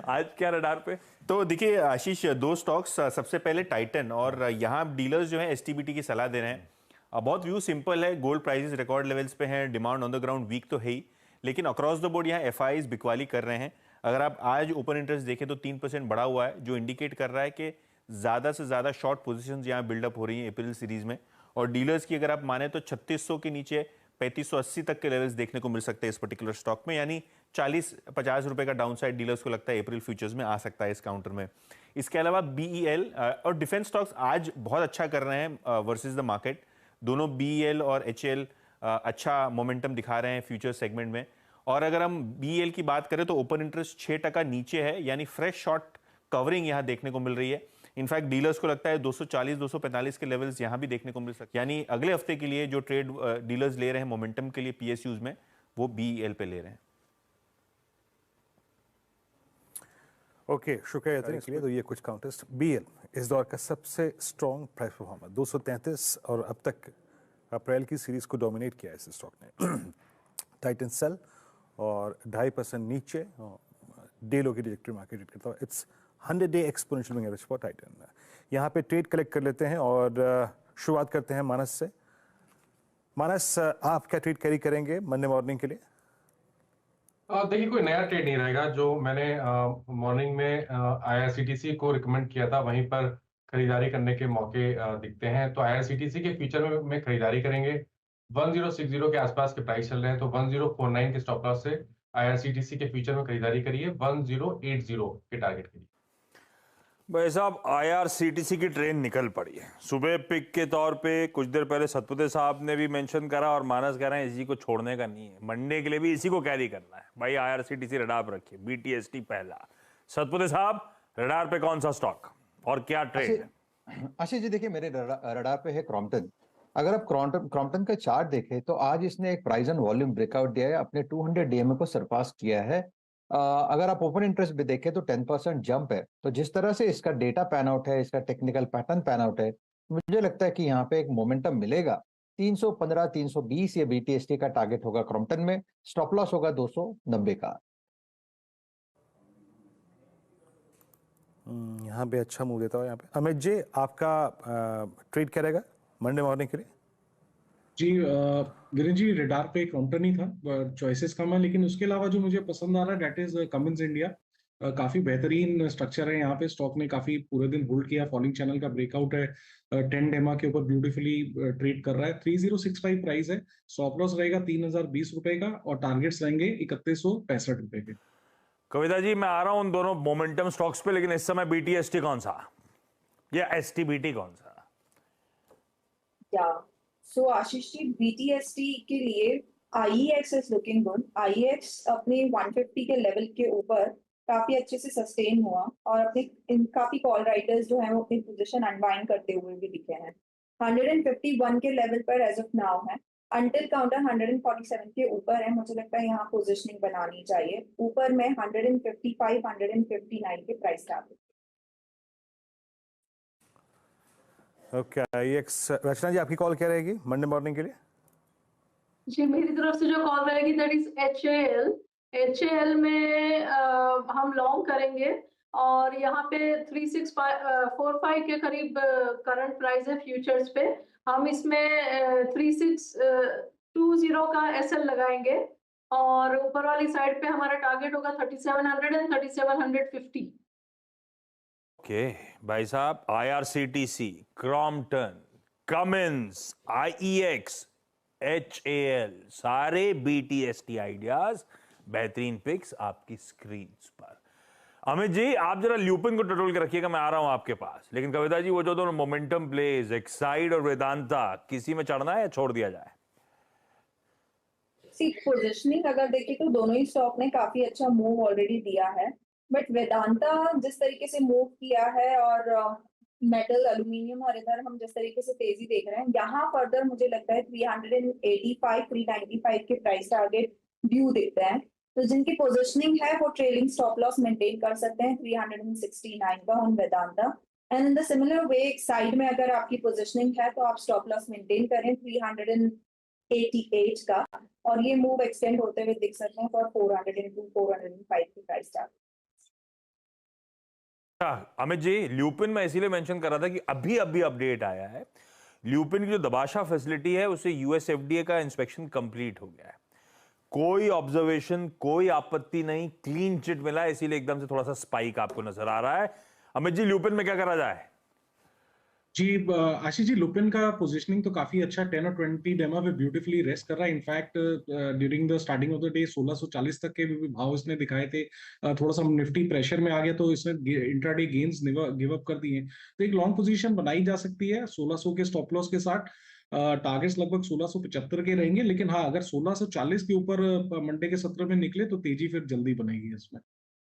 आज क्या रडार पे? तो देखिए आशीष, दो स्टॉक्स, सबसे पहले टाइटन, और यहाँ डीलर्स जो है एसटीबीटी की सलाह दे रहे हैं। बहुत व्यू सिंपल है, गोल्ड प्राइसेस रिकॉर्ड लेवल्स पे हैं, demand on the ground weak तो है ही, लेकिन अक्रॉस द बोर्ड यहाँ एफआईज बिकवाली कर रहे हैं। अगर आप आज ओपन इंटरेस्ट देखें तो 3% बढ़ा हुआ है, जो इंडिकेट कर रहा है कि ज़्यादा से ज़्यादा शॉर्ट पोजीशंस यहाँ बिल्डअप हो रही हैं अप्रैल सीरीज में। और डीलर्स की अगर आप माने तो 3600 के नीचे 3580 तक के लेवल्स देखने को मिल सकते हैं इस पर्टिकुलर स्टॉक में, यानी 40-50 रुपए का डाउनसाइड डीलर्स को लगता है अप्रैल फ्यूचर्स में आ सकता है इस काउंटर में। इसके अलावा बीईएल और डिफेंस स्टॉक्स आज बहुत अच्छा कर रहे हैं वर्सेस द मार्केट। दोनों बीईएल और एचएएल अच्छा मोमेंटम दिखा रहे हैं फ्यूचर सेगमेंट में। और अगर हम बीईएल की बात करें तो ओपन इंटरेस्ट 6% नीचे है, यानी फ्रेश शॉर्ट कवरिंग यहाँ देखने को मिल रही है। इनफैक्ट डीलर्स को लगता है 240-245 के लेवल्स यहाँ भी देखने को मिल सकते हैं, यानी अगले हफ्ते के लिए जो ट्रेड डीलर्स ले रहे हैं मोमेंटम के लिए पीएसयूज में, वो बीईएल पे ले रहे हैं। ओके, शुक्रिया इसके लिए। तो ये कुछ काउंटर्स। बीएल इस दौर का सबसे स्ट्रॉन्ग प्राइस परफॉर्मर 233, और अब तक अप्रैल की सीरीज को डोमिनेट किया है इस स्टॉक ने। टाइटन सेल और 2.5% नीचे डे लो की ट्रैजेक्टरी मार्केट रीड करता है। It's 100-day exponential moving average for Titan. यहाँ पे ट्रेड कलेक्ट कर लेते हैं और शुरुआत करते हैं मानस से। मानस, आप क्या ट्रेड कैरी करेंगे मंडे मॉर्निंग के लिए? देखिए, कोई नया ट्रेड नहीं रहेगा। जो मैंने मॉर्निंग में आईआरसीटीसी को रिकमेंड किया था, वहीं पर खरीदारी करने के मौके दिखते हैं। तो आईआरसीटीसी के फ्यूचर में खरीदारी करेंगे। 1060 के आसपास के प्राइस चल रहे हैं, तो 1049 के स्टॉप लॉस से आईआरसीटीसी के फ्यूचर में खरीदारी करिए 1080 के टारगेट के लिए। भाई साहब, आईआरसीटीसी की ट्रेन निकल पड़ी है सुबह पिक के तौर पे। कुछ देर पहले सतपुते साहब ने भी मेंशन करा और मानस कह रहे हैं इसी को छोड़ने का नहीं है, मंडे के लिए भी इसी को कैरी करना है। भाई आईआरसीटीसी रडार पर रखिए, बीटीएसटी पहला। सतपुते साहब, रडार पे कौन सा स्टॉक और क्या ट्रेड है? आशीष जी, देखिए मेरे रडार पे है क्रॉम्पटन। अगर आप क्रॉम्पटन का चार्ट देखें तो आज इसने एक प्राइस एंड वॉल्यूम ब्रेकआउट दिया है, अपने 200 डीएमए को सरपास किया है। अगर आप ओपन इंटरेस्ट भी देखें तो 10% जंप है। तो जिस तरह से इसका डेटा पैन आउट है, इसका टेक्निकल पैटर्न पैन आउट है, मुझे लगता है कि यहाँ पे एक मोमेंटम मिलेगा। 315-320 ये बीटीएसटी का टारगेट होगा क्रॉम्पटन में। स्टॉप लॉस होगा 290 का। यहाँ पे अच्छा मूव देता हो यहाँ पे। अमित जी, आपका ट्रेड क्या रहेगा मंडे मॉर्निंग के लिए? जी गिरीश जी, रडार पे काउंटर नहीं था, चॉइसेस कम है, लेकिन उसके अलावा जो मुझे पसंद आ रहा है दैट इज कमिंस इंडिया। काफी बेहतरीन स्ट्रक्चर है यहाँ पे। स्टॉक ने काफी पूरे दिन होल्ड किया, फॉलिंग चैनल का ब्रेकआउट है, 10 डेमा के ऊपर ब्यूटीफुली ट्रेड कर रहा है। 3065 प्राइस है। स्टॉप लॉस रहेगा 3020 रुपए का और टारगेट्स रहेंगे 3165 रुपए के। कविता जी, मैं आ रहा हूं उन दोनों मोमेंटम स्टॉक्स पे, लेकिन इस समय बीटीएसटी कौन सा या एसटीबीटी कौन सा? या सो आशीष जी, बीटीएसटी के लिए IEX is looking good. IEX अपने 150 के लेवल के ऊपर काफी अच्छे से सस्टेन हुआ और अपने काफी कॉल राइटर्स जो हैं वो अपनी पोजीशन अनवाइंड करते हुए भी दिखे हैं। 151 के लेवल पर एज ऑफ नाउ है। अंटिल काउंटर 147 के ऊपर है, मुझे लगता है यहाँ पोजीशनिंग बनानी चाहिए। ऊपर में 155, 159 के प्राइस टारगेट। ओके, रचना जी, आपकी कॉल क्या रहेगी मंडे मॉर्निंग के लिए? जी, मेरी तरफ से जो कॉल रहेगी दैट इज एचएएल। एचएएल में हम लॉन्ग करेंगे और यहाँ पे 3645 के करीब करंट प्राइस है फ्यूचर्स पे। हम इसमें 3620 का एसएल लगाएंगे और ऊपर वाली साइड पे हमारा टारगेट होगा 3700 एंड 3750। ओके भाई साहब, IRCTC, Crompton, Cummins, IEX, HAL, सारे बीटीएसटी आइडियाज, बेहतरीन पिक्स आपकी स्क्रीन पर। अमित जी, आप जरा ल्यूपिन को टटोल के रखिएगा, मैं आ रहा हूं आपके पास। लेकिन कविता जी, वो जो दोनों मोमेंटम प्लेज एक्साइड और वेदांता, किसी में चढ़ना है या छोड़ दिया जाए? सी पोजीशनिंग अगर देखें तो दोनों ही स्टॉक ने काफी अच्छा मूव ऑलरेडी दिया है, बट वेदांता जिस तरीके से मूव किया है और मेटल, एल्यूमिनियम और इधर हम जिस तरीके से तेजी देख रहे हैं, यहाँ फर्दर मुझे लगता है 385, 395 के प्राइस टारगेट ड्यू देते हैं। तो जिनकी पोजीशनिंग है वो ट्रेलिंग स्टॉप लॉस मेंटेन कर सकते हैं 369 का on Vedanta. And in the similar way side में अगर आपकी पोजीशनिंग है तो आप स्टॉप लॉस मेंटेन करें 88 का, और ये मूव एक्सटेंड होते हुए दिख सकते हैं फॉर 400 to 405 की price target. Amit ji, lupin में इसीलिए मेंशन कर रहा था कि अभी अभी अपडेट आया है। ल्यूपिन की जो दबाशा फैसिलिटी है उसे यूएस एफडीए का इंस्पेक्शन कंप्लीट हो गया है। कोई ऑब्जर्वेशन, कोई आपत्ति नहीं, क्लीन चिट मिला है, इसीलिए एकदम से थोड़ा सा स्पाइक आपको नजर आ रहा है। अमित जी, ल्यूपिन में क्या करा जाए? जी आशीष जी, लुपिन का पोजीशनिंग तो काफी अच्छा 10 और 20 डेमा पे ब्यूटीफुली रेस्ट कर रहा है। In fact during the starting of the day 1640 तक के भी भाव इसने दिखाए थे। थोड़ा सा निफ्टी प्रेशर में आ गया तो इसने इंट्राडे गेन्स गिव अप कर दिए। तो एक लॉन्ग पोजीशन बनाई जा सकती है 1600 के स्टॉप लॉस के साथ। टारगेट्स लगभग 1675 के रहेंगे, लेकिन हाँ, अगर 1640 के ऊपर मंडे के सत्र में निकले तो तेजी फिर जल्दी बनेगी इसमें।